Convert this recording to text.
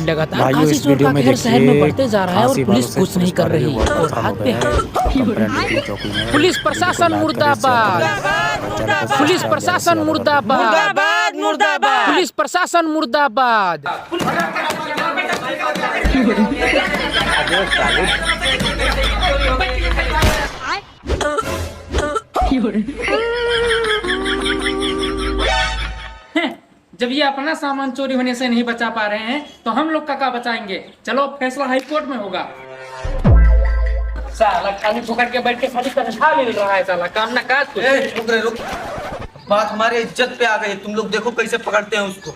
लगातार भाइयों, खासी इस चोर वीडियो का में कहर शहर में देखिए, बढ़ते जा रहा है और खांसी पुलिस वालों से कुछ नहीं कर पुलिस रही वाले और खराब हो भागते गए हैं। कंप्लेंट दी चौकी में। पुलिस प्रशासन मुर्दाबाद, पुलिस प्रशासन मुर्दाबाद, पुलिस प्रशासन मुर्दाबाद। जब ये अपना सामान चोरी होने से नहीं बचा पा रहे हैं तो हम लोग का क्या बचाएंगे। चलो फैसला हाई कोर्ट में होगा। साला खाली फुकट के बैठ के खाली तनख्वाह मिल रहा है, साला काम ना काज कुछ। रुक रे रुक, बात हमारे इज्जत पे आ गई। तुम लोग देखो कैसे पकड़ते हैं उसको।